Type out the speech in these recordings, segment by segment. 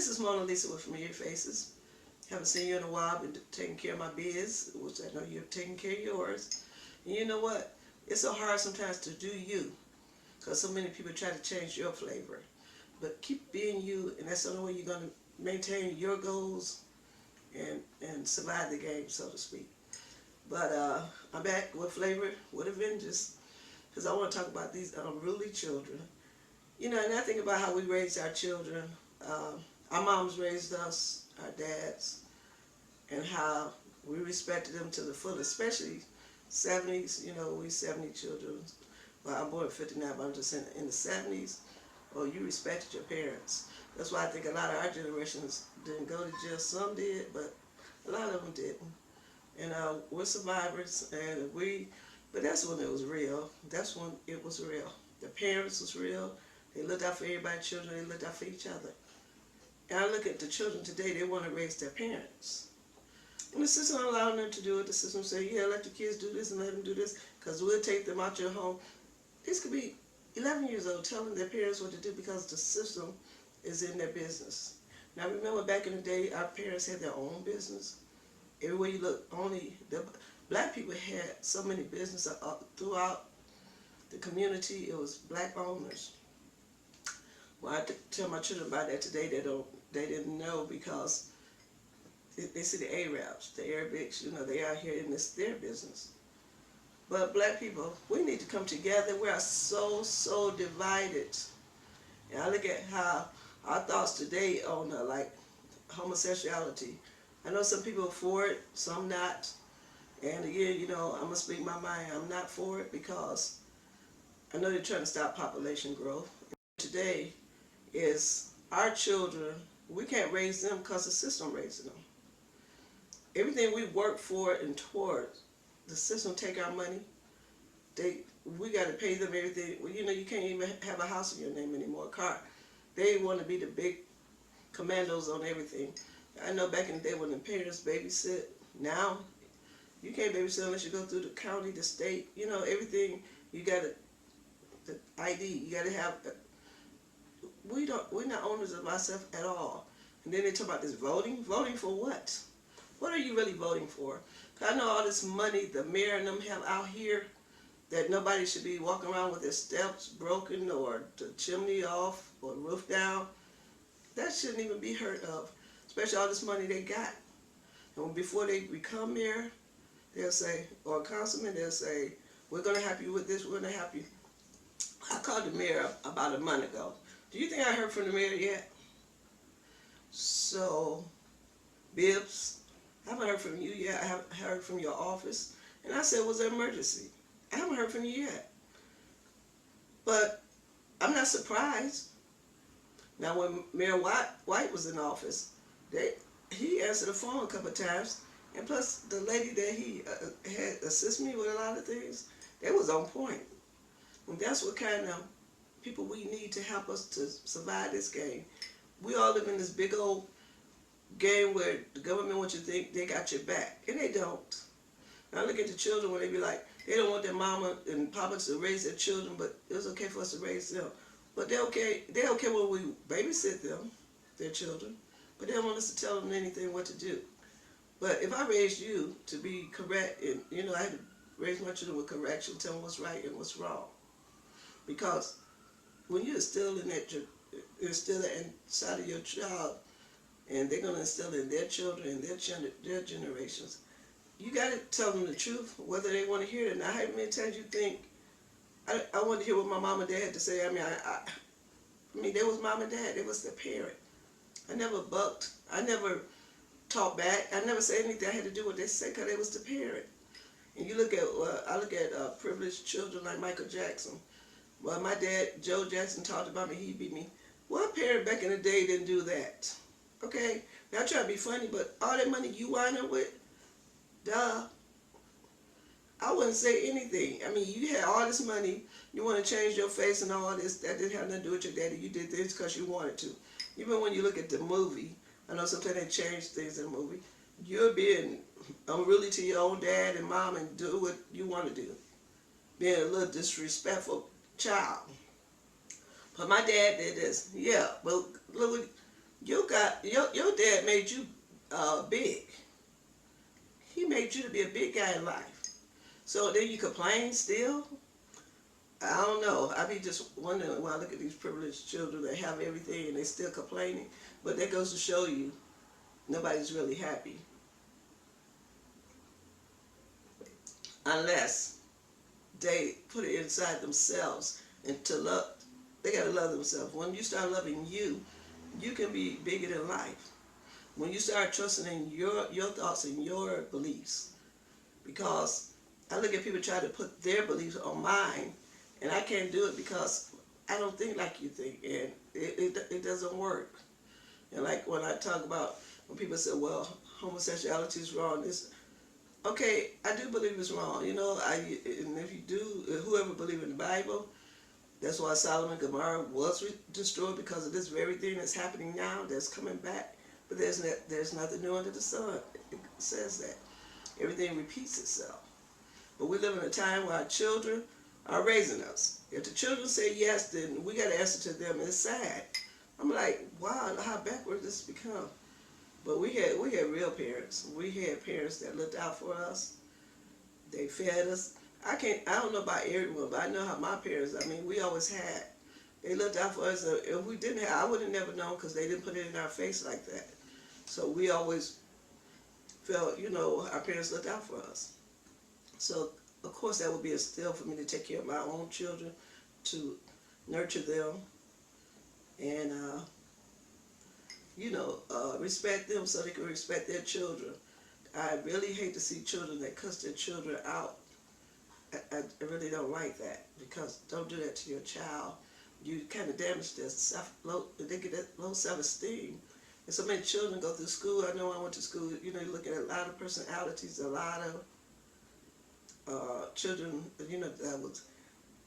This is Mona Lisa with Familiar Faces. Haven't seen you in a while. Been taking care of my biz, which I know you're taking care of yours. And you know what? It's so hard sometimes to do you, because so many people try to change your flavor. But keep being you, and that's the only way you're going to maintain your goals and survive the game, so to speak. But I'm back with flavor, with a vengeance, because I want to talk about these unruly children. You know, and I think about how we raised our children. Our moms raised us, our dads, and how we respected them to the fullest, especially 70s. You know, we 70 children. Well, I'm born in 59, but I'm just in the 70s. Oh, you respected your parents. That's why I think a lot of our generations didn't go to jail. Some did, but a lot of them didn't. And we're survivors, and but that's when it was real. That's when it was real. The parents was real. They looked out for everybody's children. They looked out for each other. And I look at the children today, they want to raise their parents. And the system allowing them to do it. The system say, yeah, let the kids do this and let them do this, because we'll take them out your home. These could be 11 years old telling their parents what to do because the system is in their business. Now remember back in the day, our parents had their own business. Everywhere you look, only the black people had so many businesses throughout the community. It was black owners. Well, I tell my children about that today. They didn't know because they see the Arabs, the Arabics. You know, they out here in their business. But black people, we need to come together. We are so divided. And I look at how our thoughts today on like homosexuality. I know some people are for it, some not. And again, you know, I'm gonna speak my mind. I'm not for it because I know they're trying to stop population growth. Today is our children. We can't raise them because the system raises them. Everything we work for and towards, the system take our money. We got to pay them everything. Well, you know, you can't even have a house in your name anymore. A car. They want to be the big commandos on everything. I know back in the day when the parents babysit. Now you can't babysit unless you go through the county, the state. You know, everything. You got the ID. You got to have. We're not owners of ourselves at all. And then they talk about this voting. Voting for what? What are you really voting for? I know all this money the mayor and them have out here that nobody should be walking around with their steps broken or the chimney off or the roof down. That shouldn't even be heard of, especially all this money they got. And before they become mayor, they'll say, or a councilman, they'll say, we're going to help you with this, we're going to help you. I called the mayor about a month ago. Do you think I heard from the mayor yet? So, Bibbs, I haven't heard from you yet. I haven't heard from your office. And I said, was there an emergency? I haven't heard from you yet. But I'm not surprised. Now, when Mayor White was in office, he answered the phone a couple of times. And plus, the lady that he had assist me with a lot of things, they was on point. And that's what kind of people we need to help us to survive this game. We all live in this big old game where the government wants you to think they got your back, and they don't. Now look at the children when they be like, they don't want their mama and papa to raise their children, but it's okay for us to raise them. But they're okay when we babysit them, their children, but they don't want us to tell them anything what to do. But if I raised you to be correct, and you know, I had to raise my children with correction, tell them what's right and what's wrong. Because when you instill in that, instill it inside of your child, and they're going to instill in their children and their generations, you got to tell them the truth, whether they want to hear it or not. How many times you think, I want to hear what my mom and dad had to say. I mean, they was mom and dad. They was the parent. I never bucked. I never talked back. I never said anything I had to do what they said because they was the parent. And you look at, I look at privileged children like Michael Jackson. Well, my dad, Joe Jackson, talked about me. He beat me. What parent back in the day didn't do that? Okay? Now I try to be funny, but all that money you wind up with, duh. I wouldn't say anything. I mean, you had all this money. You want to change your face and all this. That didn't have nothing to do with your daddy. You did this because you wanted to. Even when you look at the movie, I know sometimes they change things in the movie. You're being unruly to your own dad and mom and do what you want to do. Being a little disrespectful child. But my dad did this. Yeah, but look, Your dad made you big. He made you to be a big guy in life. So then you complain still? I don't know. I be just wondering when I look at these privileged children that have everything and they still complaining. But that goes to show you nobody's really happy unless they put it inside themselves and to love. They gotta love themselves. When you start loving you, you can be bigger than life. When you start trusting in your thoughts and your beliefs, because I look at people try to put their beliefs on mine, and I can't do it because I don't think like you think, and it doesn't work. And like when I talk about when people say, well, homosexuality is wrong, this okay, I do believe it's wrong. You know, and if you do, whoever believes in the Bible, that's why Solomon and Gomorrah was destroyed because of this very thing that's happening now that's coming back. But there's nothing new under the sun. It says that. Everything repeats itself. But we live in a time where our children are raising us. If the children say yes, then we got to answer to them. It's sad. I'm like, wow, how backward this has become. But we had real parents. We had parents that looked out for us. They fed us. I don't know about everyone, but I know how my parents, I mean, we always had. They looked out for us. If we didn't have, I would have never known because they didn't put it in our face like that. So we always felt, our parents looked out for us. So, of course, that would be a still for me to take care of my own children, to nurture them, and, respect them so they can respect their children. I really hate to see children that cuss their children out. I really don't like that, because don't do that to your child. You kind of damage their they get that low self-esteem. And so many children go through school. I know when I went to school, you look at a lot of personalities, a lot of children, that was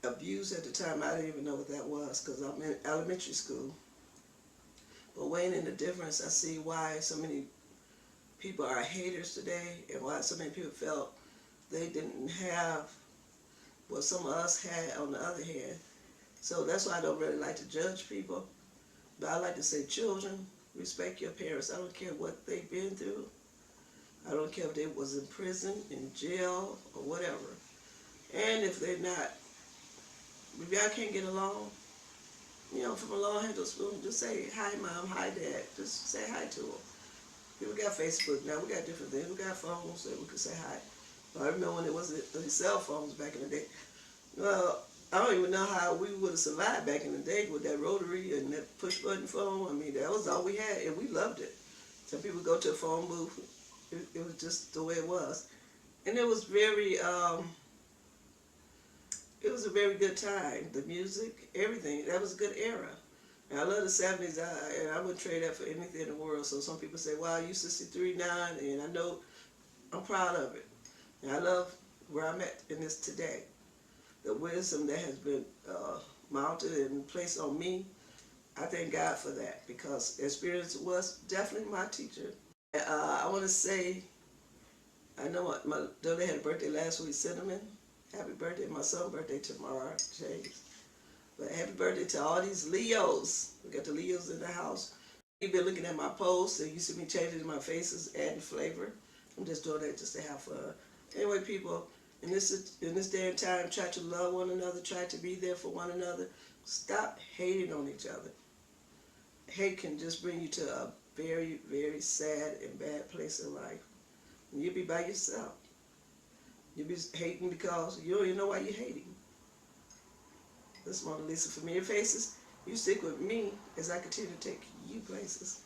abused at the time. I didn't even know what that was because I'm in elementary school. But weighing in the difference, I see why so many people are haters today and why so many people felt they didn't have what some of us had on the other hand. So that's why I don't really like to judge people. But I like to say, children, respect your parents. I don't care what they've been through. I don't care if they was in prison, in jail, or whatever. And if they're not, if y'all can't get along, from a long handle spoon, just say, hi mom, hi dad. Just say hi to them. People got Facebook now. We got different things. We got phones that we could say hi. But I remember when it wasn't the cell phones back in the day. Well, I don't even know how we would have survived back in the day with that rotary and that push button phone. I mean, that was all we had, and we loved it. Some people go to a phone booth. It was just the way it was, and it was very. It was a very good time. The music, everything. That was a good era. And I love the 70s, and I wouldn't trade that for anything in the world. So some people say, wow, you 63 now, and I know I'm proud of it. And I love where I'm at in this today. The wisdom that has been mounted and placed on me, I thank God for that, because experience was definitely my teacher. I want to say, I know my daughter had a birthday last week, Cinnamon. Happy birthday. My son's birthday tomorrow, James. But happy birthday to all these Leos. We got the Leos in the house. You've been looking at my posts, and you see me changing my faces, adding flavor. I'm just doing that just to have fun. Anyway, people, in this day and time, try to love one another, try to be there for one another. Stop hating on each other. Hate can just bring you to a very, very sad and bad place in life. And you'll be by yourself. You'll be hating because you don't even know why you're hating. This is Mona Lisa Familiar Faces. You stick with me as I continue to take you places.